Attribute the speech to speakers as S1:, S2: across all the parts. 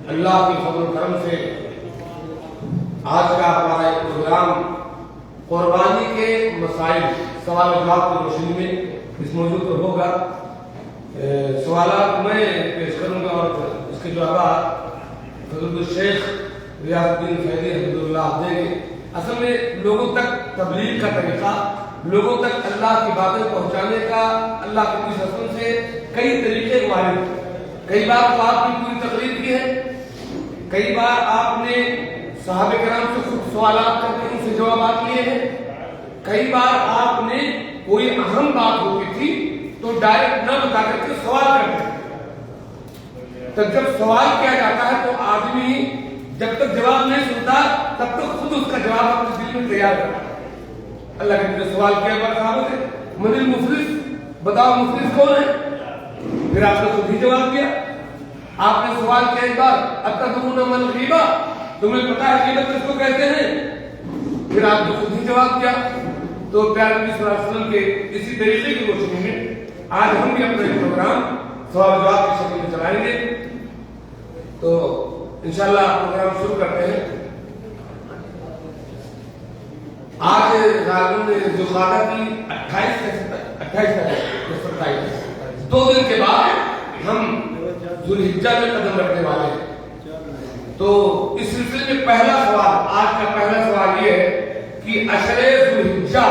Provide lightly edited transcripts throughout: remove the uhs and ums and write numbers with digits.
S1: اللہ کے فضل و کرم سے آج کا ہمارا ایک پروگرام قربانی کے مسائل سوال و جواب کی روشنی میں اس موضوع پر ہوگا۔ سوالات میں پیش کروں گا اور اس کے جوابات فضل الشیخ ریاض الدین فیضی حفظہ اللہ دیں گے۔ اصل میں لوگوں تک تبلیغ کا طریقہ، لوگوں تک اللہ کی باتیں پہنچانے کا اللہ کے نبی صلی اللہ علیہ وسلم سے کئی طریقے وارد ہیں۔ کئی بار تو آپ کی پوری تقریر کی ہے، کئی بار آپ نے صحابہ کرام سے خود سوالات کر کے ان سے جوابات لیے ہیں، کئی بار آپ نے کوئی اہم بات ہوتی تھی تو ڈائریکٹ نہ بتا کر کے سوال کرتے ہیں۔ تو جب سوال کیا جاتا ہے تو آدمی جب تک جواب نہیں سنتا تب تک خود اس کا جواب اپنے دل میں تیار کرتا ہے۔ اللہ کے نے سوال کیا بار صحابہ سے من المفلس، بتاؤ مفلس کون ہے؟ پھر آپ نے خود ہی جواب دیا۔ آپ نے سوال کیا ایک بار اتدرون من الغیبہ، تمہیں پتا ہے غیبت کس کو کہتے ہیں؟ پھر آپ نے خود ہی جواب دیا۔ تو پیارے نبی صلی اللہ علیہ وسلم کے اسی طریقے کی روشنی میں آج ہم بھی اپنا پروگرام سوال جواب کی شکل میں چلائیں گے۔ تو انشاءاللہ پروگرام شروع کرتے ہیں۔ آج ذو القعدہ کی 28 دو دن کے بعد ہم ذو الحجہ میں قدم رکھنے والے ہیں۔ تو اس سلسلے میں پہلا سوال، آج کا پہلا سوال یہ ہے کہ عشر ذو الحجہ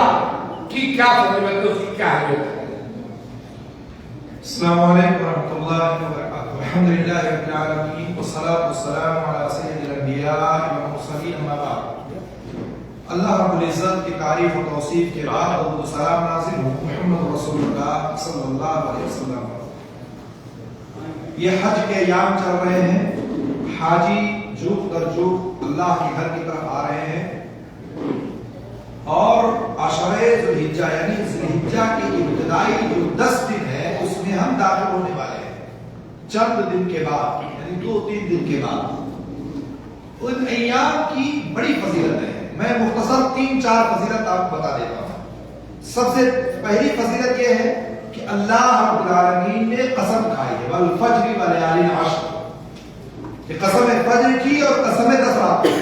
S1: کی کیا فضیلت ہے، اس کی کیا اہمیت ہے؟
S2: السلام علیکم ورحمۃ اللہ وبرکاتہ۔ الحمدللہ رب العالمین والصلاۃ والسلام علی سید الانبیاء والمرسلین، اما بعد۔ اللہ رب العزت کی تعریف و توصیف کے بعد درود و سلام نازل ہو محمد رسول اللہ صلی اللہ علیہ وسلم۔ یہ حج کے ایام چل رہے ہیں، حاجی جوق در جوق اللہ کے گھر کی طرف آ رہے ہیں، اور عشر ذو الحجہ یعنی ذو الحجہ کی ابتدائی جو 10 دن ہے اس میں ہم داخل ہونے والے ہیں چند دن کے بعد، یعنی 2-3 دن کے بعد۔ ان ایام کی بڑی فضیلت ہے، میں مختصر 3-4 فضیلت آپ کو بتا دیتا ہوں۔ سب سے پہلی فضیلت یہ ہے کہ اللہ رب العالمین نے قسم کھائی ہے والفجر وليال عشر، کہ قسم فجر کی اور قسم 10 رات کی۔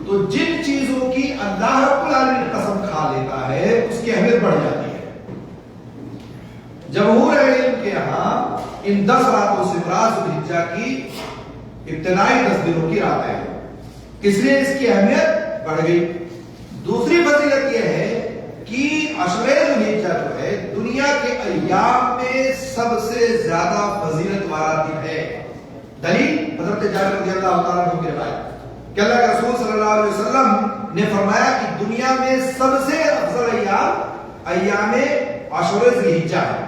S2: تو جن چیزوں کی اللہ رب العالمین قسم کھا لیتا ہے اس کی اہمیت بڑھ جاتی ہے۔ جمہور علم کے یہاں ان 10 راتوں سے مراد ذو الحجہ کی ابتدائی 10 دنوں کی راتیں ہیں، اس لیے اس کی اہمیت بڑھ گئی۔ دوسری فضیلت یہ ہے کہ عشر ذو الحجہ جو ہے دنیا کے ایام میں سب سے زیادہ فضیلت والا دن ہے۔ دلیل حضرت جابر رضی اللہ تعالیٰ عنہ کی روایت کہ اللہ کے رسول صلی اللہ علیہ وسلم نے فرمایا کہ دنیا میں سب سے افضل ایام عشر ذو الحجہ ہے۔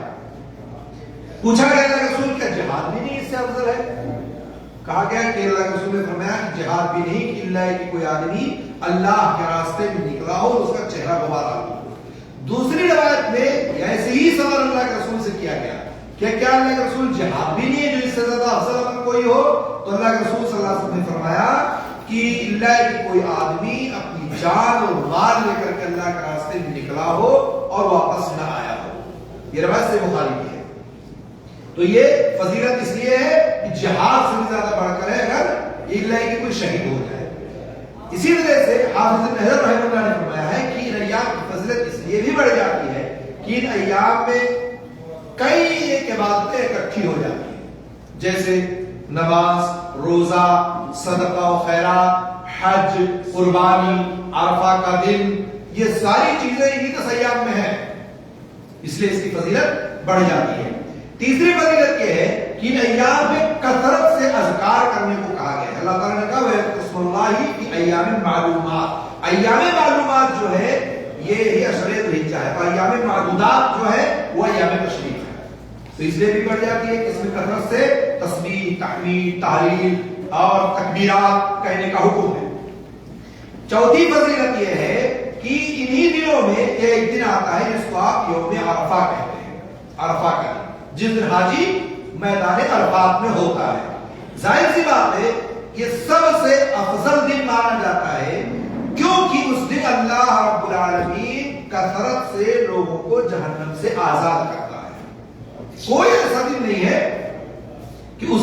S2: پوچھا گیا اللہ کے رسول کیا جہاد بھی نہیں اس سے افضل ہے؟ کہا گیا کہ اللہ کے رسول نے فرمایا کہ جہاد بھی نہیں، کہ اللہ کی کوئی آدمی اللہ کے راستے میں نکلا ہو اس کا چہرہ غبارہ ہو۔ دوسری روایت میں ایسے ہی سوال اللہ کے رسول سے کیا گیا کہ کیا اللہ کے رسول جہاد بھی نہیں ہے جو اس سے زیادہ افضل عمل کوئی ہو؟ تو اللہ کے رسول صلی اللہ علیہ وسلم نے فرمایا کہ اللہ کی کوئی آدمی اپنی جان اور مال لے کر کے اللہ کے راستے میں نکلا ہو اور واپس نہ آیا ہو۔ یہ روایت سے بخاری کی ہے۔ تو یہ فضیلت اس لیے ہے کہ جہاد سے بھی زیادہ بڑھ کر ہے اگر اللہ کی کوئی شہید ہو جائے۔ اسی وجہ سے حافظ ابن حجر رحمہ اللہ نے فرمایا ہے کہ ان ایام کی فضیلت اس لیے بھی بڑھ جاتی ہے کہ ان ایام میں کئی ایک عبادتیں اکٹھی ہو جاتی ہیں، جیسے نماز، روزہ، صدقہ و خیرات، حج، قربانی، عرفہ کا دن، یہ ساری چیزیں انہی 10 ایام میں ہیں، اس لیے اس کی فضیلت بڑھ جاتی ہے۔ تیسری فضیلت یہ ہے کہ ان ایام میں کثرت سے اذکار کرنے کو کہا گیا ہے۔ اللہ تعالیٰ نے کہا وَيَذْكُرُ اللَّهَ فِي أَيَّامٍ مَّعْلُومَاتٍ، ایام معلومات جو ہے یہ ہی عشر ذو الحجہ ہے، اور ایام معدودات جو ہے وہ ایام تشریق ہے، تو اس لیے بھی بڑھ جاتی ہے کہ اس میں کثرت سے تسبیح، تحمید، تحلیل اور تکبیرات کہنے کا حکم ہے۔ چوتھی فضیلت یہ ہے کہ انہی دنوں میں ایک دن آتا ہے جس کو آپ یوم عرفہ کہتے ہیں، عرفہ کا دن، جس دن حاجی میدان عرفات میں ہوتا ہے۔ ظاہر سی بات ہے یہ سب سے افضل دن مانا جاتا ہے کیونکہ اس دن اللہ رب العالمین کثرت سے لوگوں کو جہنم سے آزاد کرتا ہے۔ کوئی ایسا دن نہیں ہے کہ اس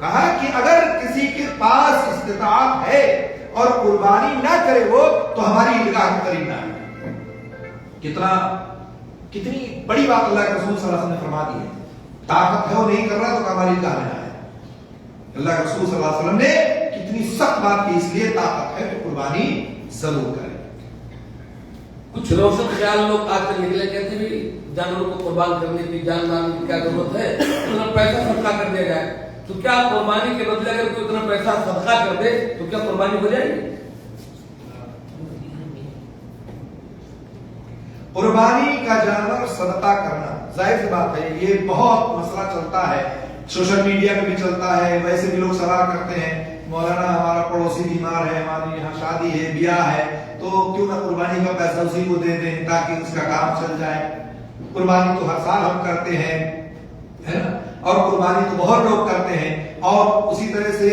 S2: کہا کہ اگر کسی کے پاس استطاعت ہے اور قربانی نہ کرے وہ تو ہماری عیدگاہ کے قریب نہ آئے. کتنی بڑی بات اللہ کے رسول صلی اللہ علیہ وسلم نے فرما دی ہے. طاقت ہے وہ نہیں کر رہا تو ہماری عیدگاہ میں نہ آئے. اللہ کے رسول صلی اللہ علیہ وسلم نے کتنی سخت بات کی, اس لیے طاقت ہے تو قربانی ضرور کرے.
S1: کچھ روشن خیال لوگ آج تک نکلے کہتے ہیں جانوروں کو قربان کرنے کی, جان مارنے کی کیا ضرورت ہے, اتنا پیسہ صدقہ کر دیا جائے. تو کیا قربانی کے بدلے اگر کوئی اتنا پیسہ صدقہ کر دے تو کیا قربانی ہو جائے گی؟
S2: قربانی کا جانور صدقہ کرنا ظاہر سی بات ہے, یہ بہت مسئلہ چلتا ہے, سوشل میڈیا پہ بھی چلتا ہے. ویسے بھی لوگ سوال کرتے ہیں مولانا ہمارا پڑوسی بیمار ہے, ہماری یہاں شادی ہے, بیاہ ہے, تو کیوں نہ قربانی کا پیسہ اسی کو دے دیں تاکہ اس کا کام چل جائے. قربانی تو ہر سال ہم کرتے ہیں, ہے نا, اور قربانی تو بہت لوگ کرتے ہیں. اور اسی طرح سے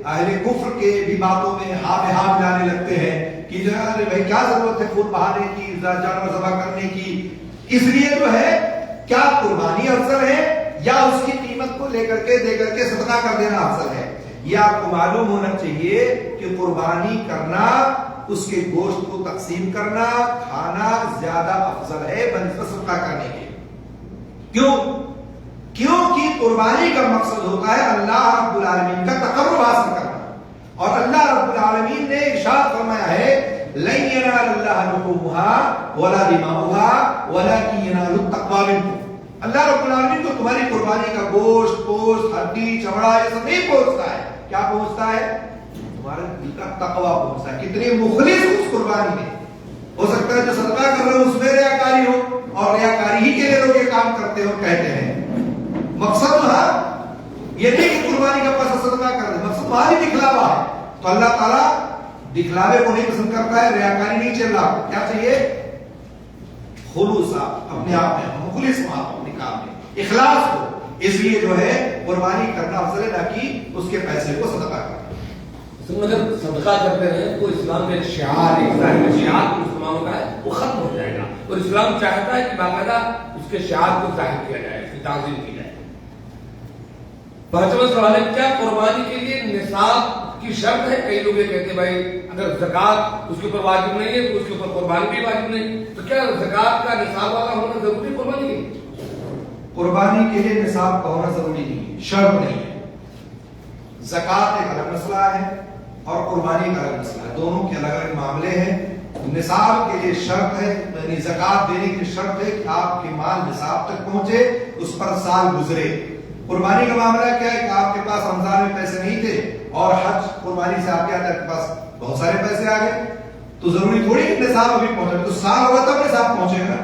S2: اہل کفر کے بھی باتوں میں ہاں میں ہاں ملانے لگتے ہیں کہ بھائی کیا ضرورت ہے خون بہانے کی, جانور ذبح کرنے کی. اس لیے جو ہے کیا قربانی افضل ہے یا اس کی قیمت کو لے کر کے دے کر کے صدقہ کر دینا افضل ہے. یہ آپ کو معلوم ہونا چاہیے کہ قربانی کرنا, اس کے گوشت کو تقسیم کرنا, کھانا زیادہ افضل ہے بنسبت صدقہ کرنے کے. کیوں؟ کیونکہ قربانی کا مقصد ہوتا ہے اللہ رب العالمین کا تقرب حاصل کرنا, اور اللہ رب العالمین نے ارشاد فرمایا ہے لن ينال الله لحومها ولا دماؤها ولكن ينال التقوى منكم. اللہ رب العالمین کو تمہاری قربانی کا گوشت, پوست, ہڈی, چمڑا یہ سب نہیں پہنچتا ہے. کیا پہنچتا ہے؟ تمہارے دل کا تقوی پہنچتا ہے. کتنے مخلص اس قربانی میں. ہو سکتا ہے جو صدقہ کر رہے ہو اس میں ریاکاری ہو, اور ریاکاری ہی کے لیے لوگ یہ کام کرتے ہو کہتے ہیں. مقصد ہاں یہ نہیں کہ قربانی کا پیسہ صدقہ کر دے, مقصد باہر دکھلاوا ہے. تو اللہ تعالیٰ دکھلاوے کو نہیں پسند کرتا ہے, ریاکاری نہیں چل رہا. کیا چاہیے؟ خلوص, اپنے آپ میں مخلص ہو, اپنے کام میں اخلاص ہو. اس لیے جو ہے قربانی کرنا افضل ہے نہ کہ اس کے پیسے کو صدقہ کرنا.
S1: اگر صدقہ کرتے رہے تو اسلام میں ایک شعار, ایک ظاہر شعار مسلمانوں کا ہے وہ ختم ہو جائے گا, اور اسلام چاہتا ہے کہ باقاعدہ اس کے شعار کو ظاہر کیا جائے, اس کی تعظیم کی جائے. پانچواں سوال ہے کیا قربانی کے لیے نصاب کی شرط ہے؟ کئی لوگ یہ کہتے ہیں بھائی اگر زکات اس کے اوپر واجب نہیں ہے تو اس کے اوپر قربانی بھی واجب نہیں, تو کیا زکات کا نصاب والا ہونا ضروری قربانی کے لیے؟
S2: قربانی کے لیے نصاب کا ہونا ضروری نہیں ہے, شرط نہیں ہے. زکات ایک الگ مسئلہ ہے اور قربانی کا الگ مسئلہ ہے, دونوں کے الگ الگ معاملے ہیں. نصاب کے لیے شرط ہے, یعنی زکات دینے کی شرط ہے کہ آپ کے مال نصاب تک پہنچے, اس پر سال گزرے. قربانی کا معاملہ کیا ہے کہ آپ کے پاس رمضان میں پیسے نہیں تھے اور حج قربانی سے آپ کے پاس بہت سارے پیسے آ گئے, تو ضروری تھوڑی کہ نصاب ابھی پہنچے, تو سال ہوگا تب نصاب پہنچے گا.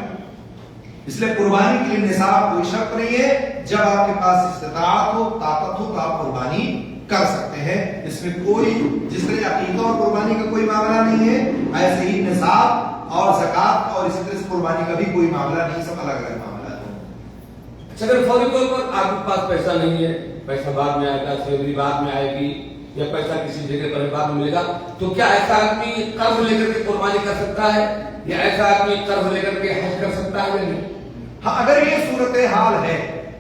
S2: اس لیے قربانی کے لیے نصاب کوئی شرط نہیں ہے. جب آپ کے پاس استطاعت ہو, طاقت ہو, تو آپ قربانی کر سکتے ہیں. اس میں کوئی جس طرح عقیدہ اور قربانی کا کوئی معاملہ نہیں ہے, ایسے ہی نصاب اور زکات اور اسی طرح سے قربانی کا بھی کوئی معاملہ نہیں, سب الگ الگ معاملہ ہے.
S1: اگر فوری طور پر آپ کے پاس پیسہ نہیں ہے, پیسہ بعد میں آئے گا, سیلری بعد میں آئے گی, یا پیسہ کسی جگہ پر بعد میں ملے گا, تو کیا ایسا آدمی قرض لے کر کے قربانی کر سکتا ہے, یا ایسا آدمی قرض لے کر کے حج کر سکتا ہے یا نہیں؟
S2: ہاں, اگر یہ صورتحال ہے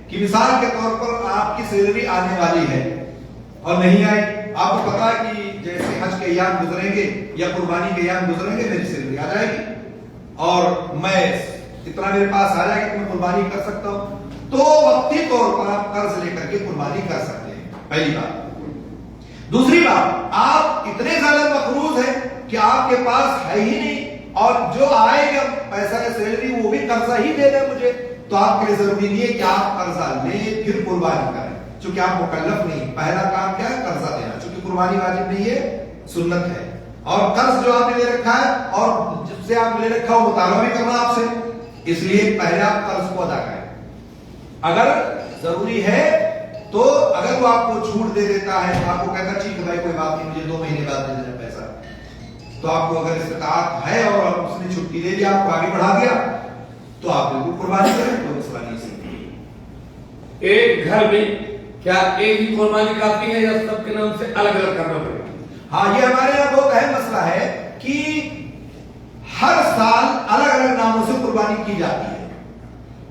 S2: کہ مثال کے طور پر آپ کی سیلری آنے والی ہے اور نہیں آئی, آپ کو پتا کہ جیسے حج کے ایام گزریں گے یا قربانی کے ایام گزریں گے میری سیلری آ جائے گی اور میں اتنا میرے پاس آ جائے گا کہ میں قربانی کر سکتا ہوں, تو وقتی طور پر آپ قرض لے کر کے قربانی کر سکتے ہیں. پہلی بات. دوسری بات, آپ اتنے زیادہ مقروض ہیں کہ آپ کے پاس ہے ہی نہیں, اور جو آئے گا پیسہ یا سیلری وہ بھی قرضہ ہی دے دے مجھے, تو آپ کے لیے ضروری نہیں ہے کہ آپ قرضہ لیں پھر قربانی کریں, چونکہ آپ مکلف نہیں. پہلا کام کیا ہے؟ قرضہ دینا, چونکہ قربانی واجب نہیں ہے, سنت ہے. اور قرض جو آپ نے لے رکھا ہے اور جب سے آپ لے رکھا ہو مطالبہ بھی کرنا آپ سے, اس لیے پہلے آپ قرض کو ادا کریں. اگر ضروری ہے تو اگر وہ آپ کو چھوٹ دے دیتا ہے, آپ کو کہتا ٹھیک ہے بھائی کوئی بات نہیں, مجھے 2 مہینے بعد دے دینا پیسہ, تو آپ کو اگر استطاعت ہے اور اس نے چھٹی دے دی, آپ کو آگے بڑھا دیا, تو آپ بالکل قربانی کریں, کوئی مسئلہ نہیں سکتی.
S1: ایک گھر میں کیا ایک ہی قربانی کافی ہے یا سب کے نام سے الگ الگ کرنا پڑے گا؟
S2: ہاں, یہ ہمارے یہاں بہت اہم مسئلہ ہے کہ ہر سال الگ الگ ناموں سے قربانی کی جاتی ہے.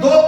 S2: 2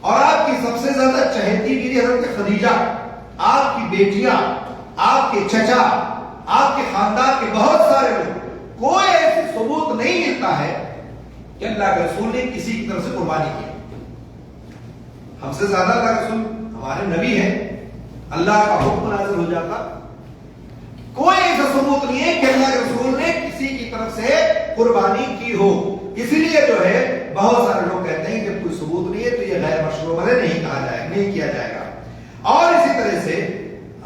S2: اور آپ کی سب سے زیادہ چہیتی بیوی حضرت خدیجہ، آپ کی بیٹیاں، آپ کے چچا، آپ کے خاندان کے بہت سارے لوگ، کوئی ایسی ثبوت نہیں ملتا ہے کہ اللہ کے رسول نے کسی کی طرف سے قربانی کی۔ ہم سے زیادہ اللہ کے رسول ہمارے نبی ہیں، اللہ کا حکم نازل ہو جاتا، کوئی ایسا ثبوت نہیں ہے کہ اللہ کے رسول نے کسی کی طرف سے قربانی کی ہو۔ اسی لیے جو ہے بہت سارے لوگ کہتے ہیں کہ کوئی ثبوت نہیں ہے تو یہ غیر مشروع عمل نہیں کہا جائے گا، نہیں کیا جائے گا۔ اور اسی طرح سے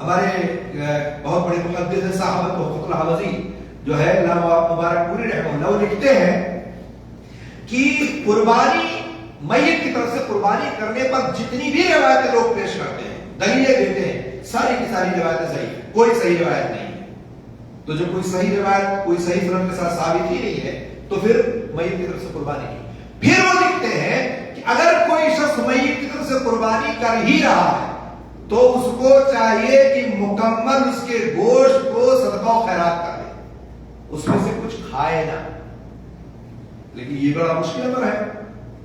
S2: ہمارے بہت بڑے محدث صاحب تحفۃ الحوضی جو ہے علامہ مبارک پوری رحمہ اللہ لکھتے ہیں کہ قربانی، میت کی طرف سے قربانی کرنے پر جتنی بھی روایتیں لوگ پیش کرتے ہیں، دلیلیں دیتے ہیں، ساری کی ساری روایتیں صحیح، کوئی صحیح روایت نہیں ہے۔ تو جب کوئی صحیح روایت کوئی صحیح سند کے ساتھ ثابت ہی نہیں ہے تو پھر میت کی طرف سے قربانی کی۔ پھر وہ لکھتے ہیں کہ اگر کوئی شخص میت کی طرف سے قربانی کر ہی رہا ہے تو اس کو چاہیے کہ مکمل اس کے گوشت کو صدقہ و خیرات کر دے، اس میں سے کچھ کھائے نہ۔ لیکن یہ بڑا مشکل امر ہے،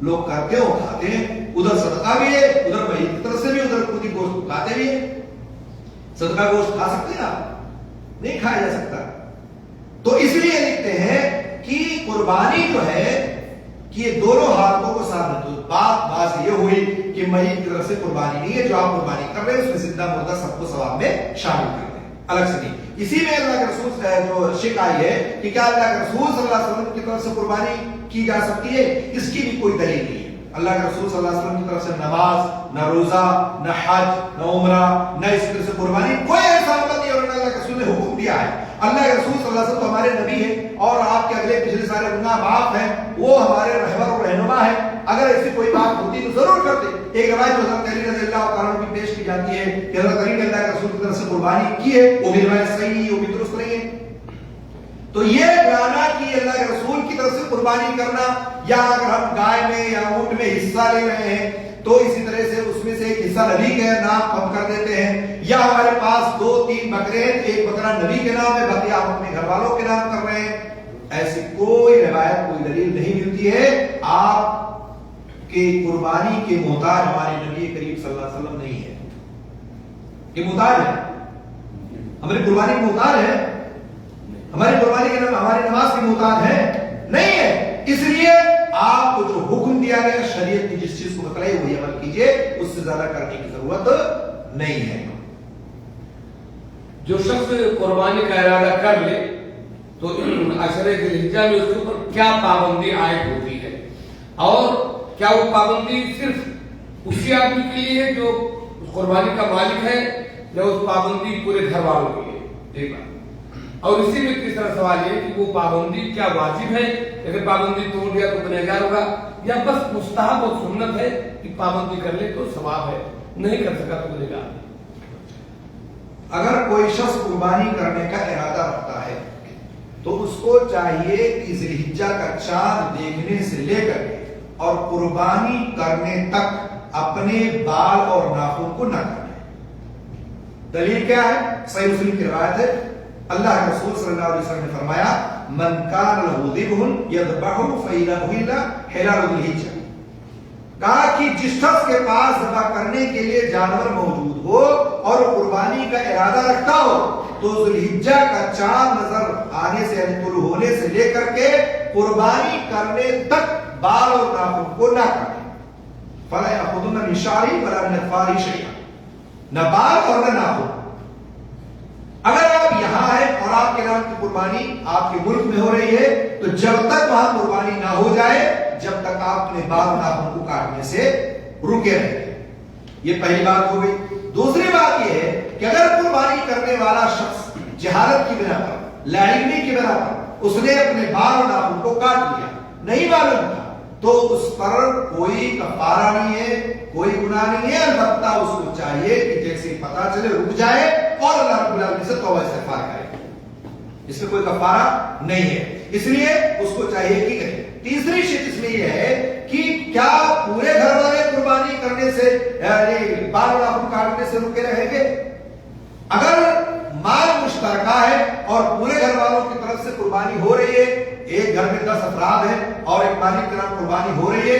S2: لوگ کرتے ہیں، وہ کھاتے ہیں، ادھر صدقہ بھی ہے، ادھر میت کی طرف سے بھی، ادھر خود ہی گوشت کھاتے بھی ہیں۔ صدقہ گوشت کھا سکتے ہیں آپ؟ نہیں کھایا جا سکتا۔ تو اس لیے لکھتے ہیں کہ قربانی جو ہے کہ یہ دونوں حالتوں کو ساتھ دو۔ بات یہ ہوئی کہ میت کی طرف سے قربانی نہیں ہے، جو آپ قربانی کر رہے ہیں اس میں زندہ مردہ سب کو ثواب میں شامل کرتے ہیں، الگ سے نہیں۔ اسی میں اللہ کے رسول سے جو شک آئی ہے کہ کیا اللہ کے رسول صلی اللہ علیہ وسلم کی طرف سے قربانی کی جا سکتی ہے، اس کی بھی کوئی دلیل نہیں ہے۔ اللہ کے رسول صلی اللہ علیہ وسلم کی طرف سے نماز، نہ روزہ، نہ حج، نہ عمرہ، نہ اس طرح سے قربانی، کوئی ایسا عمل نہیں، اور اللہ کے رسول نے حکم دیا ہے۔ اللہ کے رسول صلی اللہ علیہ وسلم تو ہمارے نبی ہیں اور آپ کے اگلے پچھلے سارے گناہ معاف ہیں، وہ ہمارے رہبر و رہنما ہیں۔ اگر ایسی کوئی بات ہوتی تو ضرور کرتے۔ ایک روایت حضرت علی رضی اللہ تعالیٰ عنہ کی پیش کی جاتی ہے کہ حضرت علی نے اللہ کے رسول کی طرف سے قربانی کی ہے، وہ بھی روایت صحیح نہیں ہے، وہ بھی درست نہیں ہے۔ تو یہ بیانہ کہ اللہ کے رسول کی طرف سے قربانی کرنا، یا اگر ہم گائے میں یا اونٹ میں حصہ لے رہے ہیں تو اسی طرح سے اس میں سے ایک حصہ نبی کے نام ہم کر دیتے ہیں، یا ہمارے پاس 2-3 بکرے ہیں، ایک بکرا نبی کے نام ہے، باقی آپ اپنے گھر والوں کے نام کر رہے ہیں، ایسی کوئی روایت کوئی دلیل نہیں ملتی ہے۔ آپ کے قربانی کے محتاج ہمارے نبی کریم صلی اللہ علیہ وسلم نہیں ہے، یہ محتاج ہے، ہماری قربانی کے محتاج ہے، ہماری قربانی کے ہماری نماز کے محتاج ہے نہیں ہے۔ اس لیے آپ کو جو حکم دیا گیا شریعت کی جس چیز کو بتلائی وہی عمل کیجئے، اس سے زیادہ کرنے کی ضرورت نہیں ہے۔
S1: جو شخص قربانی کا ارادہ کر لے تو عشرے ذی الحجہ میں اس کے اوپر کیا پابندی عائد ہوتی ہے، اور کیا وہ پابندی صرف اسی آدمی کے لیے ہے جو قربانی کا مالک ہے، یا اس پابندی پورے گھر والوں کے لیے؟ ایک بات۔ اور اسی میں تیسرا سوال یہ کہ وہ پابندی کیا واجب ہے، اگر پابندی توڑ دیا تو گنہگار ہوگا، یا بس مستحب اور سنت ہے کہ پابندی کر لے تو ثواب ہے، نہیں کر سکا تو گنہگار ہے؟
S2: اگر کوئی شخص قربانی کرنے کا ارادہ رکھتا ہے تو اس کو چاہیے کہ ذی الحجہ کا چاند دیکھنے سے لے کر اور قربانی کرنے تک اپنے بال اور ناخن کو نہ کرے۔ دلیل کیا ہے؟ صحیح مسلم کی روایت ہے، اللہ کے رسول صلی اللہ علیہ وسلم نے فرمایا من کان له ذبح یذبح فإنه حلال ذی الحجہ، کہا کہ جس شخص کے پاس ذبح کرنے کے لیے جانور موجود ہو اور قربانی کا ارادہ رکھتا ہو تو ذی الحجہ کا چاند نظر آنے سے یعنی طلوع ہونے سے لے کر کے قربانی کرنے تک بال اور ناخن کو نہ کاٹے۔ فلا یأخذن من شعری ولا من اظفاری شیئا، نہ بال اور نہ ناخن۔ اگر آپ یہاں ہیں اور آپ کے نام کی قربانی آپ کے ملک میں ہو رہی ہے تو جب تک وہاں قربانی نہ ہو جائے جب تک آپ اپنے بال اور ناخن کو کاٹنے سے رکے رہیں۔ یہ پہلی بات ہو گئی۔ دوسری بات یہ ہے کہ اگر قربانی کرنے والا شخص جہالت کی بنا پر، لاعلمی کی بنا پر اس نے اپنے بال اور ناخن کو کاٹ لیا، نہیں معلوم تھا، تو اس پر کوئی کفارہ نہیں ہے، کوئی گناہ نہیں ہے، البتہ اس کو چاہیے کہ جیسے پتہ چلے رک جائے اور اللہ رب العالمین سے توبہ استغفار کرے، اس میں کوئی کفارہ نہیں ہے، اس لیے اس کو چاہیے کہ کرے۔ تیسری شرط اس میں یہ ہے کہ کیا پورے گھر والے قربانی کرنے سے یعنی بال اور ناخن کاٹنے سے رکے رہیں گے؟ اگر مال مشترکہ ہے اور پورے گھر والوں کی طرف سے قربانی ہو رہی ہے، ایک گھر میں 10 افراد ہیں اور ایک مالک کے نام قربانی ہو رہی ہے،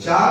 S2: 4,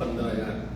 S1: 15,000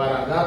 S1: 12,000,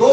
S2: 2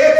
S2: 1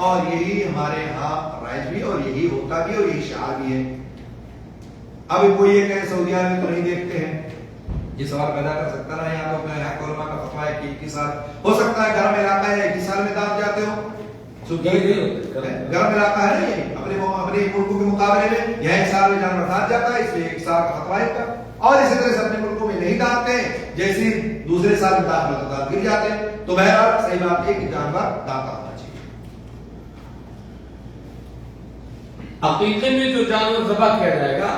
S2: اور یہی ہمارے ہاں رائج بھی اور یہی ہوتا بھی اور یہی شعار بھی ہے. اب کوئی یہ کہے سعودی عرب میں تو نہیں دیکھتے ہیں، یہ سوال پیدا کر سکتا نا. یہاں تو علماء کا فتویٰ ہے کہ 21 سال ہو سکتا ہے گرم علاقہ ہے 21 سال میں دانت جاتے ہو. گرم علاقہ ہے نا یہ اپنے ملکوں کے مقابلے میں، یہاں 1 سال میں جانور دانت جاتا ہے، اس لیے 1 سال کا فتویٰ ہے. اور اسی طرح سے اپنے ملکوں میں نہیں دانتے ہیں، جیسے دوسرے سال میں دانت ہوتا دانت گر جاتے ہیں. تو بہرحال صحیح بات ہے کہ جانور دانتا ہونا چاہیے.
S1: عقیقے میں جو جانور ذبح کیا جائے گا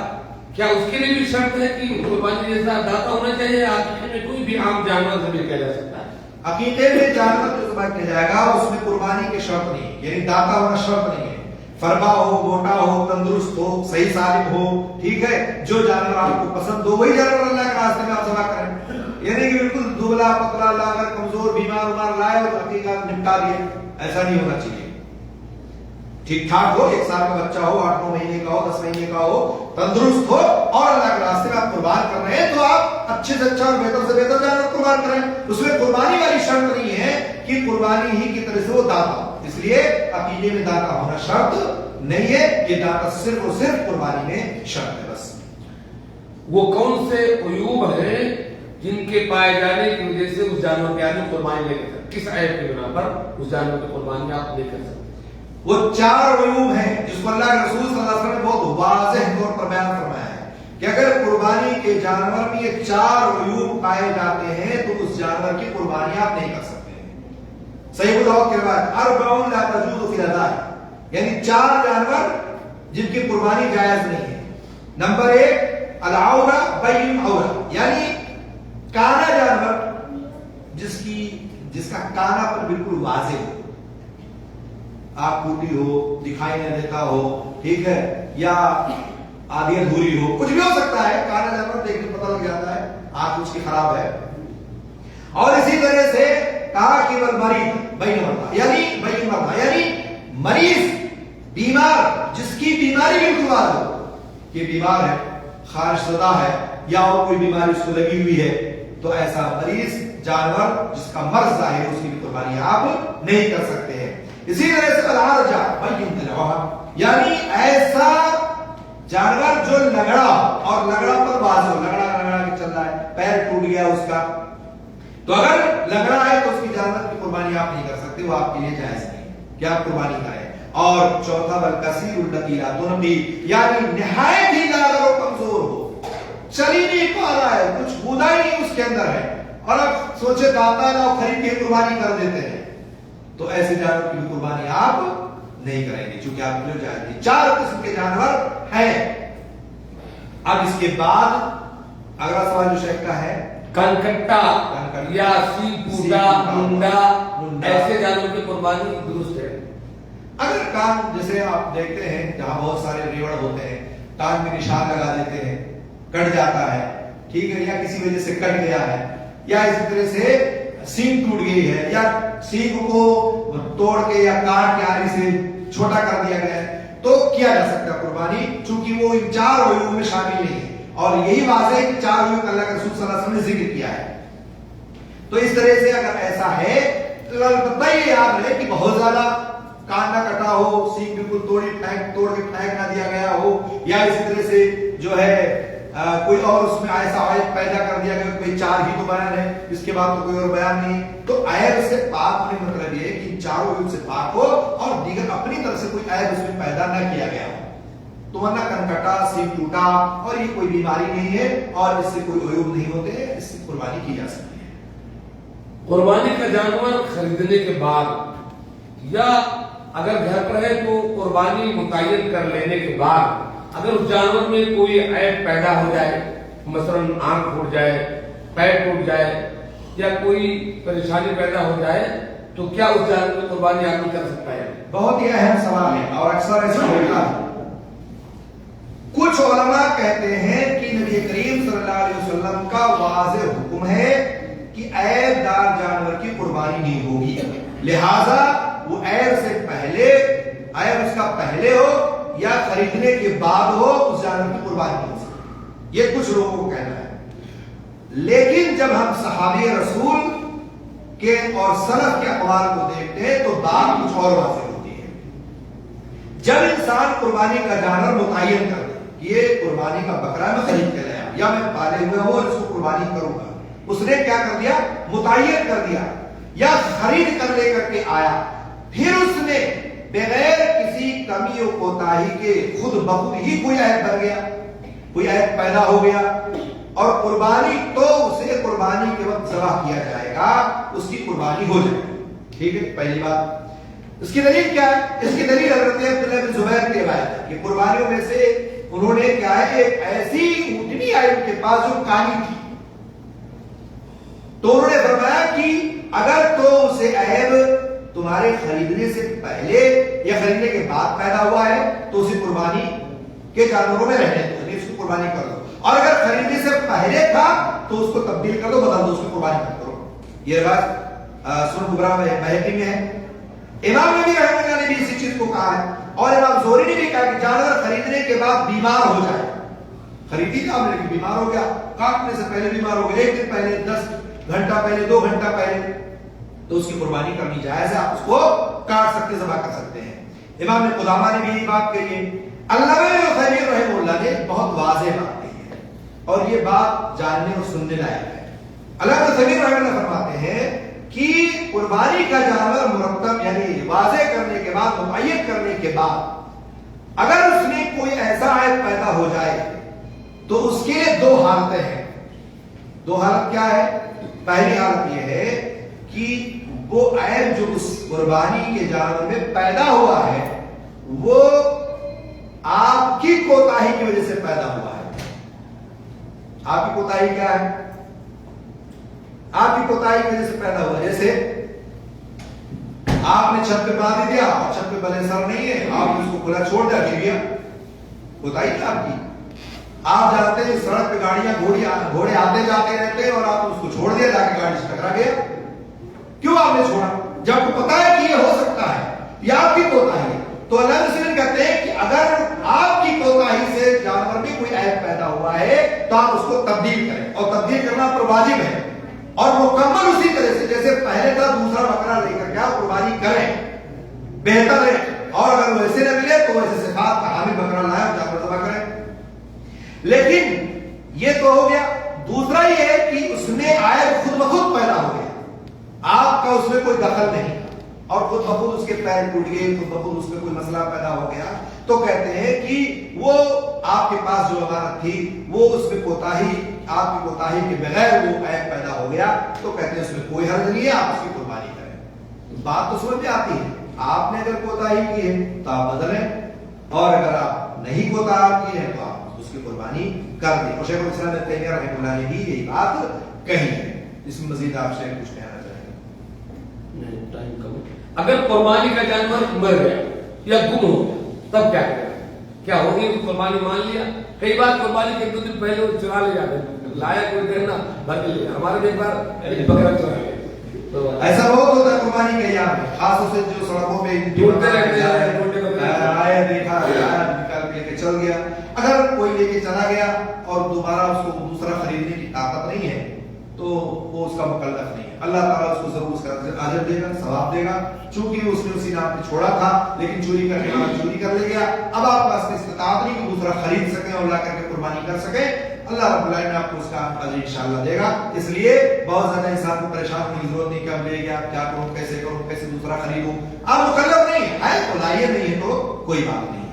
S1: کیا اس کے لیے بھی شرط ہے کہ قربانی جیسا دانتا ہونا چاہیے؟ عقیقے میں کوئی بھی عام جانور ذبح کیا جا سکتا ہے؟
S2: عقیقے میں جانور جو ذبح کیا جائے گا اس میں قربانی کی شرط نہیں ہے، یعنی دانتا ہونا شرط نہیں ہے. فربا ہو، موٹا ہو، تندرست ہو، صحیح سالم ہو، ٹھیک ہے، جو جانور آپ کو پسند ہو وہی جانور اللہ کے راستے میں آپ ذبح کریں. یعنی کہ بالکل دبلا پتلا لاغر کمزور بیمار لائے اور عقیقہ نپٹا دیے، ایسا نہیں ہونا چاہیے. ٹھیک ٹھاک ہو، 1 سال کا بچہ ہو، 8-9 مہینے کا ہو، 10 مہینے کا ہو، تندرست ہو اور اللہ کے راستے میں آپ قربان کر رہے ہیں تو آپ اچھے سے اچھا اور بہتر سے بہتر جانور قربان کریں. اس میں قربانی والی شرط نہیں ہے کہ قربانی ہی کی طرح سے وہ داتا ہو. اس لیے عقیدے میں داتا ہونا شرط نہیں ہے، یہ داتا صرف اور صرف قربانی میں شرط ہے. بس
S1: وہ کون سے عیوب ہیں جن کے پائے جانے کی وجہ سے اس جانور کے آدمی قربانی نہیں کر سکتے؟ کس عیب کی بنا پر اس جانور کی قربانی آپ نہیں کر سکتے؟
S2: وہ 4 عیوب ہیں جس کو اللہ کے رسول صلی اللہ علیہ وسلم نے بہت واضح طور پر بیان فرمایا ہے کہ اگر قربانی کے جانور میں یہ 4 عیوب پائے جاتے ہیں تو اس جانور کی قربانی آپ نہیں کر سکتے. صحیح بتاؤ کی روایت 40 لا تجوز فی الاداء، یعنی 4 جانور جن کی قربانی جائز نہیں ہے. نمبر 1 العورہ بین عورہ، یعنی کانا جانور جس کا کانا پر بالکل واضح ہو، آپ ٹوٹی ہو، دکھائی نہ دیتا ہو، ٹھیک ہے، یا آدھی ادھوری ہو، کچھ بھی ہو سکتا ہے. کانا جانور دیکھ کے پتہ لگ جاتا ہے آنکھ اس کی خراب ہے. اور اسی طرح سے کہا کہ مریض بین مرضى، یعنی مریض بیمار جس کی بیماری بالکل واضح ہو کہ بیمار ہے، خارش زدہ ہے یا اور کوئی بیماری اس کو لگی ہوئی ہے، تو ایسا مریض جانور جس کا مرض ظاہر ہے اس کی قربانی آپ نہیں کر سکتے ہیں. اسی طرح سے العرجہ بین تلوہا، یعنی ایسا جانور جو لگڑا اور لگڑا پر واضح ہو، لگڑا کے چل رہا ہے، پیر ٹوٹ گیا اس کا، تو اگر لگڑا ہے تو اس کی جانور کی قربانی آپ نہیں کر سکتے، وہ آپ کے لیے جائز نہیں کہ آپ قربانی کریں. اور چوتھا والکثیر الذی لا تنقی، یعنی نہایت ہی لاغر و کمزور ہو، چل ہی نہیں پا رہا ہے، کچھ بودا ہی نہیں اس کے اندر ہے، اور اب سوچے داتا ہے نا خرید کے قربانی کر دیتے ہیں، تو ایسے جانور کی قربانی آپ نہیں کریں گے چونکہ آپ کے لیے جائز نہیں. 4 قسم کے جانور ہیں. اب اس کے بعد اگلا سوال جو شیخ کا ہے،
S1: کنکٹا یا سیپوٹا منڈا، ایسے جانور کی قربانی درست ہے؟
S2: اگر کان جیسے آپ دیکھتے ہیں جہاں بہت سارے ریوڑ ہوتے ہیں، کان میں نشان لگا دیتے ہیں، کٹ جاتا ہے، ٹھیک ہے، یا کسی وجہ سے کٹ گیا ہے، یا اسی طرح سے سینگ ٹوٹ گئی ہے، یا سینگ کو توڑ کے یا کاٹ کے آری سے چھوٹا کر دیا گیا ہے، تو کیا جا سکتا ہے قربانی، چونکہ وہ ان 4 عیوب میں شامل نہیں ہے. اور یہی واضح ہے کہ 4 عیوب اللہ کے رسول صلی اللہ علیہ وسلم نے ذکر کیا ہے. تو اس طرح سے اگر ایسا ہے تو البتہ یہ یاد رہے کہ بہت زیادہ کان نہ کٹا ہو، سینگ بالکل توڑ کے پھینک نہ دیا گیا ہو، یا اسی طرح سے جو ہے کوئی اور اس میں ایسا عیب پیدا کر دیا گیا، کوئی 4 ہی تو بیان ہے، اس کے بعد تو کوئی اور بیان نہیں. تو عیب سے پاک ہونے کا مطلب یہ ہے کہ ان 4 عیوب سے پاک ہو اور دیگر اپنی طرف سے کوئی عیب اس میں پیدا نہ کیا گیا ہو. تو ورنہ کنکٹا، سینگ ٹوٹا اور یہ کوئی بیماری نہیں ہے اور اس سے کوئی عیوب نہیں ہوتے ہیں، اس سے قربانی کی جا سکتی ہے.
S1: قربانی کا جانور خریدنے کے بعد یا اگر گھر پر ہے تو قربانی متعین کر لینے کے بعد اگر اس جانور میں کوئی عیب پیدا ہو جائے، مثلا آنکھ پھوٹ جائے، پیر ٹوٹ جائے یا کوئی پریشانی پیدا ہو جائے تو کیا اس جانور کی قربانی آدمی کر سکتا ہے؟
S2: بہت ہی اہم سوال ہے اور اکثر ایسا ہوتا ہے. کچھ علماء کہتے ہیں کہ نبی کریم صلی اللہ علیہ وسلم کا واضح حکم ہے کہ عیب دار جانور کی قربانی نہیں ہوگی، لہذا وہ عیب سے پہلے، عیب اس کا پہلے ہو یا خریدنے کے بعد ہو، اس جانور کی قربانی نہیں ہو سکتی. یہ کچھ لوگوں کو کہنا ہے. لیکن جب ہم صحابی رسول کے اور سلف کے اقوال کو دیکھتے ہیں تو بات کچھ اور واضح ہوتی ہے. جب انسان قربانی کا جانور متعین کر دے کہ یہ قربانی کا بکرا میں خرید کے لایا یا میں پالے ہوئے ہوں اور اس کو قربانی کروں گا، اس نے کیا کر دیا؟ متعین کر دیا یا خرید کر لے کر کے آیا، پھر اس نے بغیر کسی کمی و کوتاہی کے خود بخود ہی کوئی عیب بن گیا، کوئی عیب پیدا ہو گیا، اور قربانی تو اسے قربانی کے وقت ذبح کیا جائے گا، اس کی قربانی ہو جائے گی. ٹھیک ہے، پہلی بات. اس کی دلیل کیا ہے؟ اس کی دلیل حضرت عبداللہ بن زبیر کی روایت ہے کہ قربانیوں میں سے انہوں نے کیا ہے ایک ایسی اونٹنی آئی ان کے پاس جو کالی تھی، تو انہوں نے فرمایا کہ اگر تو اسے عیب تمہارے خریدنے سے پہلے یا خریدنے کے بعد پیدا ہوا ہے تو اسے قربانی کے جانوروں میں رہنے دو، اس کو قربانی کر دو، اور اگر خریدنے سے پہلے تھا تو اس کو تبدیل کر دو، بدل دو، اس کو قربانی مت کرو. یہ روایت سنن کبریٰ میں بہقی میں ہے. امام نبی رحمہ اللہ نے بھی اسی چیز کو کہا ہے، اور امام زہری نے بھی کہا کہ جانور خریدنے کے بعد بیمار ہو جائے، خریدی تھا لیکن بیمار ہو گیا، کاٹنے سے پہلے بیمار ہو گیا، 1 دن پہلے، 10 گھنٹہ پہلے، 2 گھنٹہ پہلے، تو اس کی قربانی کرنی جائز ہے، آپ اس کو کاٹ سکتے، ذبح کر سکتے ہیں. امام قدامہ نے بھی یہ بات کہی ہے. علامہ عثیمین رحمہ اللہ نے بہت واضح بات کہی ہے اور یہ بات جاننے اور سننے لائق ہے. علامہ عثیمین رحمہ اللہ فرماتے ہیں کہ قربانی کا جانور مرتب یعنی واضح کرنے کے بعد، متعین کرنے کے بعد اگر اس میں کوئی ایسا عیب پیدا ہو جائے تو اس کے 2 حالتیں ہیں. 2 حالت کیا ہے؟ پہلی حالت یہ ہے کہ وہ عیب جو اس قربانی کے جانور میں پیدا ہوا ہے وہ آپ کی کوتاہی کی وجہ سے پیدا ہوا ہے. آپ کی کوتاہی کیا ہے؟ آپ کی کوتاہی کی وجہ سے پیدا ہوا. جیسے آپ نے چھت پہ باندھ دیا اور چھت پہ بلے سر نہیں ہے، آپ نے اس کو کھلا چھوڑ دیا، چڑیا، کوتاہی کیا آپ کی؟ آپ جانتے ہیں سڑک پہ گاڑیاں گھوڑے آتے جاتے رہتے ہیں اور آپ نے اس کو چھوڑ دیا، جا کے گاڑی سے ٹکرا گیا. کیوں آپ نے چھوڑا؟ جب کو پتا ہے کہ یہ ہو سکتا ہے، یہ آپ کی کوتاہی ہے. تو اللہ رسول کہتے ہیں کہ اگر آپ کی کوتاہی سے جانور میں کوئی عیب پیدا ہوا ہے تو آپ اس کو تبدیل کریں، اور تبدیل کرنا پر واجب ہے، اور مکمل اسی طرح سے جیسے پہلے تھا دوسرا بکرا لے کر کے آپ قربانی کریں، بہتر ہے. اور اگر ویسے نہ ملے تو ویسے صفات کا حامل بکرا لائے اور جانور ذبح کریں. لیکن یہ تو ہو گیا. دوسرا یہ ہے کہ اس میں عیب خود بخود پیدا ہو گیا، آپ کا اس میں کوئی دخل نہیں، اور خود بخود اس کے پیر ٹوٹ گئے، خود بخود اس میں کوئی مسئلہ پیدا ہو گیا، تو کہتے ہیں کہ وہ آپ کے پاس جو امانت تھی وہ اس میں کوتاہی، آپ کی کوتاہی کے بغیر وہ عیب پیدا ہو گیا، تو کہتے ہیں اس میں کوئی حرج نہیں ہے، آپ اس کی قربانی کریں. بات تو سمجھ میں آتی ہے. آپ نے اگر کوتاہی کی ہے تو آپ بدلیں، اور اگر آپ نہیں کوتاہی کی ہے تو آپ اس کی قربانی کر دیں. اور شیخ الاسلام ابن تیمیہ رحمہ اللہ نے بھی یہی بات کہی ہے. اس میں مزید آپ سے کچھ کہنا چاہیں گے؟
S1: اگر قربانی کا جانور مر گیا یا گم ہو گیا تب کیا کرے؟ کیا ہوگی؟ قربانی مان لیا. کئی بار قربانی کے 2 دن پہلے وہ چرا لے جاتے ہیں، لایا کوئی دیر نہ بھر لیا. ہمارے بھی ایک بار ایک بکرا چرا لیا.
S2: ایسا بہت ہوتا ہے قربانی کے ایام میں، خاص طور سے جو سڑکوں پہ
S1: ڈھونڈتے رہتے ہیں،
S2: آیا دیکھا نکال کے لے کے چل گیا. اگر کوئی لے کے چلا گیا اور دوبارہ اس کو دوسرا خریدنے کی طاقت نہیں ہے تو وہ اس کا مکلف نہیں ہے. اللہ تعالیٰ اس کو ضرور اس کا اجر دے گا، ثواب دے گا، چونکہ اس نے اسی نام پہ چھوڑا تھا لیکن چوری کرنے والا چوری کر لے گیا. اب آپ پاس استطاعت نہیں کہ دوسرا خرید سکیں اور لا کر کے قربانی کر سکیں. اللہ رب العالمین آپ کو اس کا اجر انشاءاللہ دے گا. اس لیے بہت زیادہ انسان کو پریشان ہونے کی ضرورت نہیں کہ اب لے گیا کیا کروں، کیسے کروں، کیسے دوسرا خریدوں. آپ مکلف نہیں ہے تو لائیے، نہیں ہے تو کوئی بات نہیں ہے،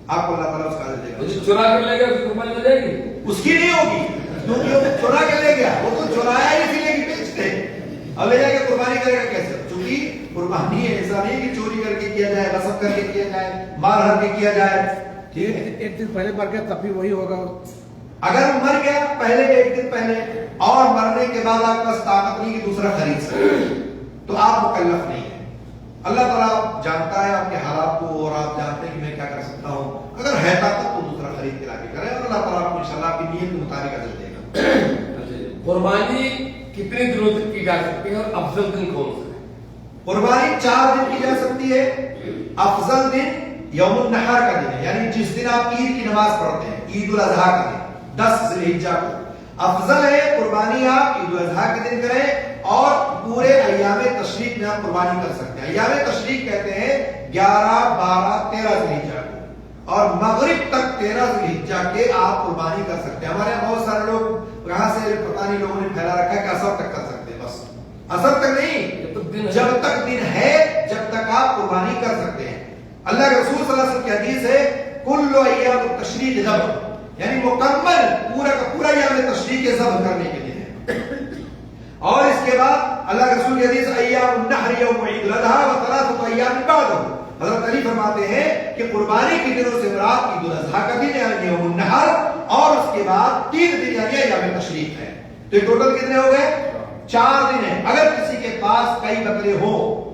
S2: آپ کو اللہ تعالیٰ اس کا اجر دے گا.
S1: چرا کر لے گا قربانی ہو جائے گی؟
S2: اس کی نہیں ہوگی کیونکہ وہ چورا کے لے گیا، وہ تو چورایا ہی اسی لیے کہ بیچتے، اب لے جا کے قربانی کرے گا کیسے؟ چونکہ قربانی ایسا نہیں کہ چوری کر کے کیا جائے، غصب کر کے کیا جائے، مار ہر کے کیا جائے. ٹھیک ہے،
S1: 1 دن پہلے مر گیا تب بھی وہی ہوگا.
S2: اگر مر گیا پہلے 1 دن پہلے اور مرنے کے بعد آپ کے پاس طاقت نہیں کہ دوسرا خرید سکے تو آپ مکلف نہیں ہے. اللہ تعالیٰ جانتا ہے آپ کے حالات کو اور آپ جانتے ہیں کہ میں کیا کر سکتا ہوں. اگر ہے طاقت تو دوسرا خرید کے لا کے کریں اور اللہ تعالیٰ آپ کو انشاءاللہ آپ کی نیت کے مطابق اجر دے گا.
S1: قربانی کتنے دنوں تک کی جا سکتی ہے اور افضل دن کون سا ہے؟
S2: قربانی 4 دن کی جا سکتی ہے. افضل دن یوم النحر کا دن ہے، یعنی جس دن آپ عید کی نماز پڑھتے ہیں، عید الاضحیٰ کا دن 10 ذی الحجہ کو افضل ہے. قربانی آپ عید الاضحیٰ کے دن کریں اور پورے ایام تشریق میں آپ قربانی کر سکتے ہیں. ایام تشریق کہتے ہیں 11, 12, 13 ذوالحجہ کو, اور مغرب تک 13 ذوالحجہ کے آپ قربانی کر سکتے ہیں. ہمارے یہاں بہت سارے لوگ کہاں سے پتہ نہیں لوگوں نے پھیلا رکھا ہے کہ اثر تک کر سکتے ہیں. بس اثر تک نہیں، جب تک دن ہے جب تک آپ قربانی کر سکتے ہیں. اللہ کے رسول صلی اللہ علیہ وسلم کی حدیث ہے کل ایام التشریق ذبح، یعنی مکمل پورا کا پورا ایام تشریق ذبح کرنے کے دن ہے. اور اس کے بعد اللہ کے رسول کی حدیث ایام النحر یوم عید الاضحیٰ و ثلاثۃ ایام بعدہ. حضرت علی فرماتے ہیں کہ قربانی کے دنوں سے مراد عید الاضحیٰ کا دن یعنی یوم النحر، اور اس کے بعد 3 دن یعنی ایام تشریق ہے. تو یہ ٹوٹل کتنے ہو گئے؟ 4 دن ہیں. اگر کسی کے پاس کئی بکرے ہوں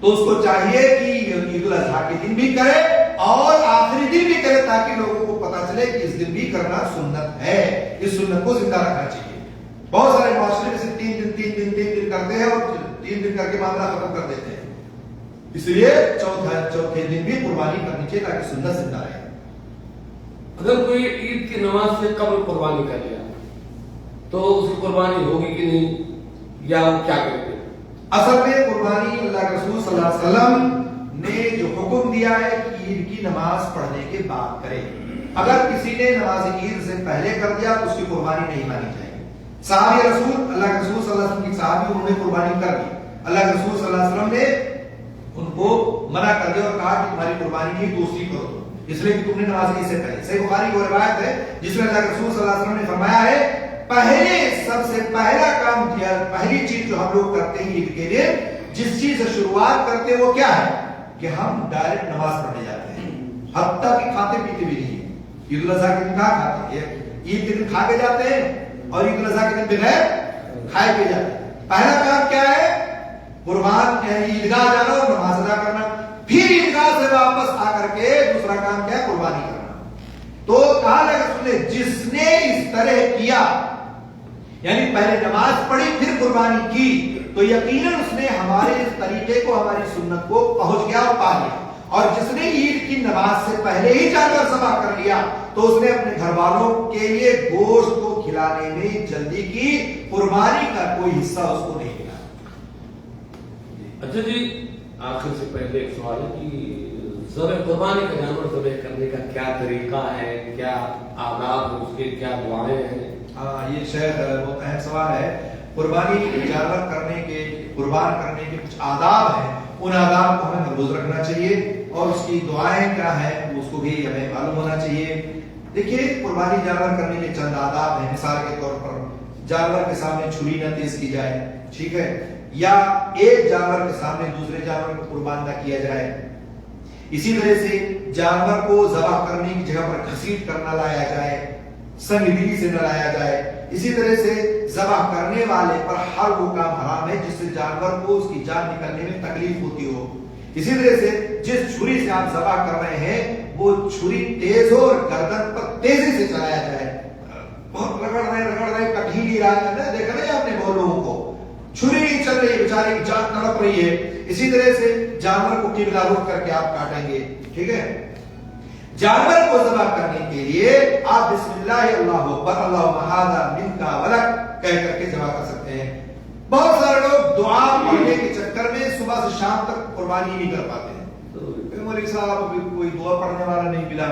S2: تو اس کو چاہیے کہ عید الاضحیٰ کے دن بھی کرے اور آخری دن بھی کرے، تاکہ لوگوں کو پتا چلے کہ اس دن بھی کرنا سنت ہے. اس سنت کو زندہ رکھنا چاہیے. بہت سارے معاشرے میں سے 3 دن کرتے ہیں اور 3 دن کر کے معاملہ ختم کر دیتے ہیں. اس لیے چوتھے دن بھی قربانی کرنی چاہیے تاکہ سنت زندہ رہے.
S1: اگر کوئی عید کی نماز سے قبل قربانی کر لیا تو اس کی قربانی ہوگی کہ نہیں، یا وہ کیا کریں گے؟
S2: اصل میں قربانی اللہ کے رسول صلی اللہ علیہ وسلم نے جو حکم دیا ہے کہ عید کی نماز پڑھنے کے بعد کرے. اگر کسی نے نماز عید سے پہلے کر دیا تو اس کی قربانی نہیں مانی جائے گی. صحابی رسول اللہ کے رسول صلی اللہ علیہ وسلم کی صحابی انہوں نے قربانی کر دی. اللہ کے رسول صلی اللہ علیہ وسلم نے ان کو منع کر دیا اور کہا کہ تمہاری قربانی کی دوسری کرو، اس لیے کہ تم نے نماز عید سے پہلے. صحیح بخاری کی روایت ہے جس میں اللہ کے رسول صلی اللہ علیہ وسلم نے فرمایا ہے پہلے سب سے پہلا کام کیا، پہلی چیز جو ہم لوگ کرتے ہیں عید کے دن، جس چیز سے شروعات کرتے ہیں وہ کیا ہے کہ ہم ڈائریکٹ نماز پڑھنے جاتے ہیں. حتیٰ کہ کھاتے پیتے بھی نہیں ہیں. عید الاضحیٰ کے دن کہاں کھاتے ہیں؟ عید کے دن کھا کے جاتے ہیں اور عید الاضحیٰ کے دن بغیر کھائے کے جاتے ہیں. پہلا کام کیا ہے؟ قربان عیدگاہ جانا اور نماز ادا کرنا. پھر عیدگاہ سے واپس آ کر کے دوسرا کام کیا ہے؟ قربانی کرنا. تو کہا رسول نے جس نے اس طرح کیا، یعنی پہلے نماز پڑھی پھر قربانی کی، تو یقیناً اس نے ہمارے اس طریقے کو، ہماری سنت کو پہنچ گیا اور پا لیا. اور جس نے عید کی نماز سے پہلے ہی جانور ذبح کر لیا تو اس نے اپنے گھر والوں کے لیے گوشت کو کھلانے میں جلدی کی، قربانی کا کوئی حصہ اس کو نہیں ملا.
S1: اچھا جی، آخر سے پہلے ایک سوال ہے کہ ذبح قربانی کا جانور ذبح کرنے کا کیا طریقہ ہے، کیا آداب ہیں، اس کے کیا دعائیں ہیں؟
S2: یہ شاید بہت اہم سوال ہے. قربانی جانور کرنے کے، قربان کرنے کے کچھ آداب ہیں، ان آداب کو ہمیں محفوظ رکھنا چاہیے اور اس کی دعائیں کیا ہیں اس کو بھی ہمیں معلوم ہونا چاہیے. دیکھیے قربانی جانور کرنے کے چند آداب ہیں. مثال کے طور پر جانور کے سامنے چھری نہ تیز کی جائے، ٹھیک ہے، یا ایک جانور کے سامنے دوسرے جانور کو قربان نہ کیا جائے. اسی طرح سے جانور کو ذبح کرنے کی جگہ پر گھسیٹ کر نہ لایا جائے، سنگ دلی سے نہ لایا جائے. اسی طرح سے ذبح کرنے والے پر ہر وہ کام حرام ہے جس سے جانور کو اس کی جان نکلنے میں تکلیف ہوتی ہو. اسی طرح سے جس چھری سے آپ ذبح کر رہے ہیں وہ چھری تیز ہو اور گردن پر تیزی سے چلایا جائے. بہت رگڑ رہے کٹھیلی علاج ہے، دیکھا نہیں آپ نے بہت لوگوں کو، چھری نہیں چل رہی ہے، بیچارے کی جان تڑپ رہی ہے. اسی طرح سے جانور کو قبلہ رخ کر کے آپ کاٹیں گے، ٹھیک ہے. جانور کو ذبح کرنے کے لیے آپ بسم اللہ اللہ اکبر اللہم ھذا منک ولک کہہ کر کے ذبح کر سکتے ہیں. بہت سارے لوگ دعا پڑھنے کے چکر میں صبح سے شام تک قربانی نہیں کر پاتے ہیں. تو مولوی صاحب ابھی کوئی دعا پڑھنے والا نہیں ملا،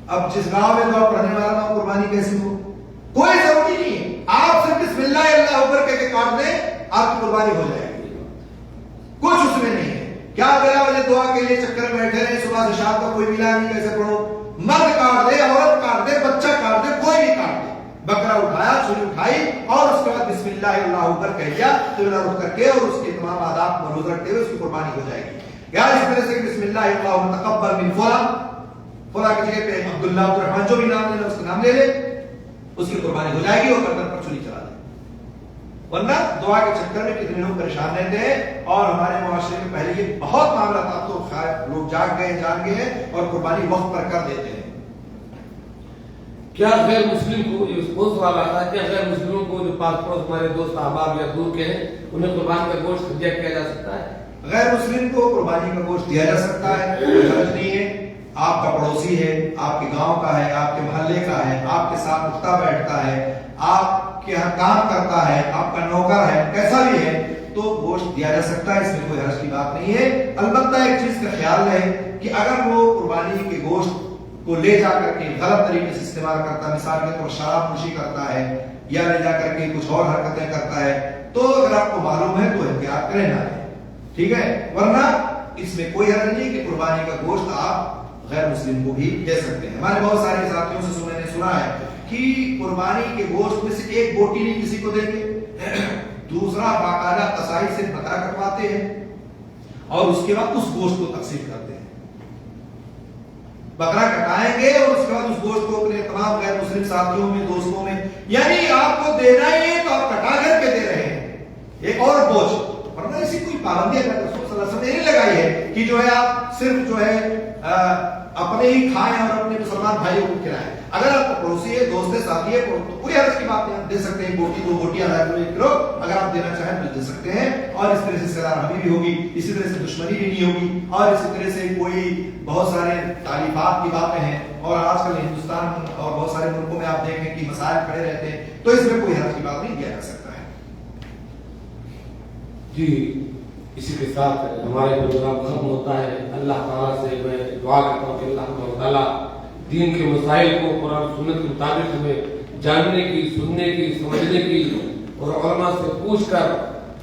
S2: اب جس گاؤں میں دعا پڑھنے والا نہ قربانی کیسے ہو؟ کوئی ضروری نہیں ہے، آپ صرف بسم اللہ اللہ اکبر کہہ کے کاٹ دیں آپ کی قربانی ہو جائے گی. کچھ اس میں نہیں ہے. کیا بلا وجہ دعا کے لیے چکر میں بیٹھے رہے، صبح سے شام تک کوئی ملا نہیں، کیسے پڑھو؟ مرد کاٹ دے، عورت کاٹ دے، بچہ کاٹ دے، کوئی بھی کاٹ دے. بکرا اٹھایا، چھری اٹھائی اور اس کے بعد بسم اللہ اللہ اکبر کہہ دیا، قبلہ رخ کر کے اور اس کے تمام آداب محفوظ رکھتے ہوئے اس کی قربانی ہو جائے گی. یا اس طرح سے بسم اللہ اللہم تقبل من فلاں، فلاں کی جگہ پہ عبداللہ عبدالرحمن جو بھی نام لینا اس کا نام لے لے، اس کی قربانی ہو جائے گی اور گردن پر چھری چلا دے. ورنہ دعا کے چکر میں کتنے لوگ پریشان رہتے ہیں اور ہمارے معاشرے میں پہلے یہ بہت معاملہ تھا، تو خیر لوگ جان گئے ہیں اور قربانی وقت پر کر دیتے ہیں.
S1: کیا غیر مسلم کو، یہ بہت سوال آتا ہے، کیا غیر مسلموں کو جو پاس پڑوس ہمارے دوست احباب یا دور کے ہیں انہیں قربان کا گوشت ہدیہ کیا جا سکتا ہے؟
S2: غیر مسلم کو قربانی کا گوشت دیا جا سکتا ہے، کوئی حرج نہیں ہے. آپ کا پڑوسی ہے، آپ کے گاؤں کا ہے، آپ کے محلے کا ہے، آپ کے ساتھ اٹھتا بیٹھتا ہے، آپ کے یہاں کام کرتا ہے، آپ کا نوکر ہے، کیسا بھی ہے، تو گوشت دیا جا سکتا ہے، اس میں کوئی حرج کی بات نہیں ہے۔ البتہ ایک چیز کا خیال رہے کہ اگر وہ قربانی کے گوشت کو لے جا کر کے غلط طریقے سے استعمال کرتا ہے، مثال کے طور شراب نوشی کرتا ہے یا لے جا کر کے کچھ اور حرکتیں کرتا ہے، تو اگر آپ کو معلوم ہے تو احتیاط کریں نہ لیں، ٹھیک ہے، ورنہ اس میں کوئی حرج نہیں کہ قربانی کا گوشت آپ غیر مسلم کو بھی دے سکتے ہیں۔ ہمارے بہت سارے ساتھیوں سے میں نے سنا ہے کہ قربانی کے گوشت میں سے ایک بوٹی نہیں کسی کو دیں گے، دوسرا باقاعدہ قصائی سے بکرا کٹواتے ہیں اور اس کے بعد اس گوشت کو تقسیم کرتے ہیں۔ بکرا کٹائیں گے اور اس کے بعد اس گوشت کو اپنے تمام غیر مسلم ساتھیوں میں، دوستوں میں، یعنی آپ کو دینا ہی ہے تو آپ کٹا کر کے دے رہے ہیں ایک اور بوجھ، ورنہ ایسی کوئی پابندی اللہ رسول صلی اللہ علیہ وسلم نے نہیں لگائی ہے کہ جو ہے آپ صرف جو ہے اپنے ہی کھائیں اور اپنے مسلمان بھائیوں کو کھلائیں۔ اگر آپ پڑوسی ہے، دوست ہے، ساتھی ہے تو کوئی حرج کی بات نہیں، آپ دے سکتے ہیں، بوٹی 2 بوٹیاں 1 کلو اگر آپ دینا چاہیں تو دے سکتے ہیں، اور اس طرح سے سرار ہمی بھی ہوگی، اسی طرح سے دشمنی بھی نہیں ہوگی، اور اسی طرح سے کوئی بہت سارے تعلیمات کی باتیں ہیں، اور آج کل ہندوستان اور بہت سارے ملکوں میں آپ دیکھیں کہ مسائل کھڑے رہتے ہیں، تو اس میں کوئی حرج کی بات نہیں کیا جا سکتا ہے۔
S1: جی اسی کے ساتھ ہمارے پروگرام ختم ہوتا ہے۔ اللہ تعالیٰ سے میں دعا کرتا ہوں کہ اللہ تعالیٰ دین کے مسائل کو قرآن و سنت کے مطابق ہمیں جاننے کی، سننے کی، سمجھنے کی اور علماء سے پوچھ کر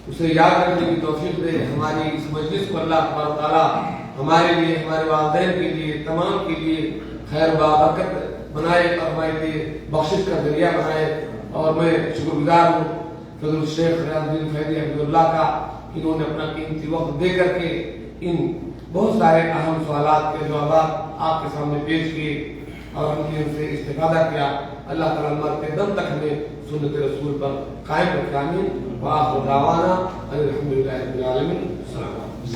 S1: اسے یاد رکھنے کی توفیق دے۔ ہماری اس مجلس کو اللہ تعالیٰ ہمارے لیے، ہمارے والدین کے لیے، تمام کے لیے خیر برکت بنائے اور ہمارے لیے بخشش کا ذریعہ بنائے۔ اور میں شکر گزار ہوں فضل الشیخ ریاض الدین فیضی حفظہ اللہ کا، انہوں نے اپنا قیمتی وقت دے کر کے ان بہت سارے اہم سوالات کے جوابات آپ کے سامنے پیش کیے اور ہم نے ان سے استفادہ کیا۔ اللہ تعالیٰ مرتے دم تک ہمیں سنت رسول پر قائم رکھے، آمین۔ وآخر دعوانا الحمدللہ رب العالمین۔ السلام علیکم۔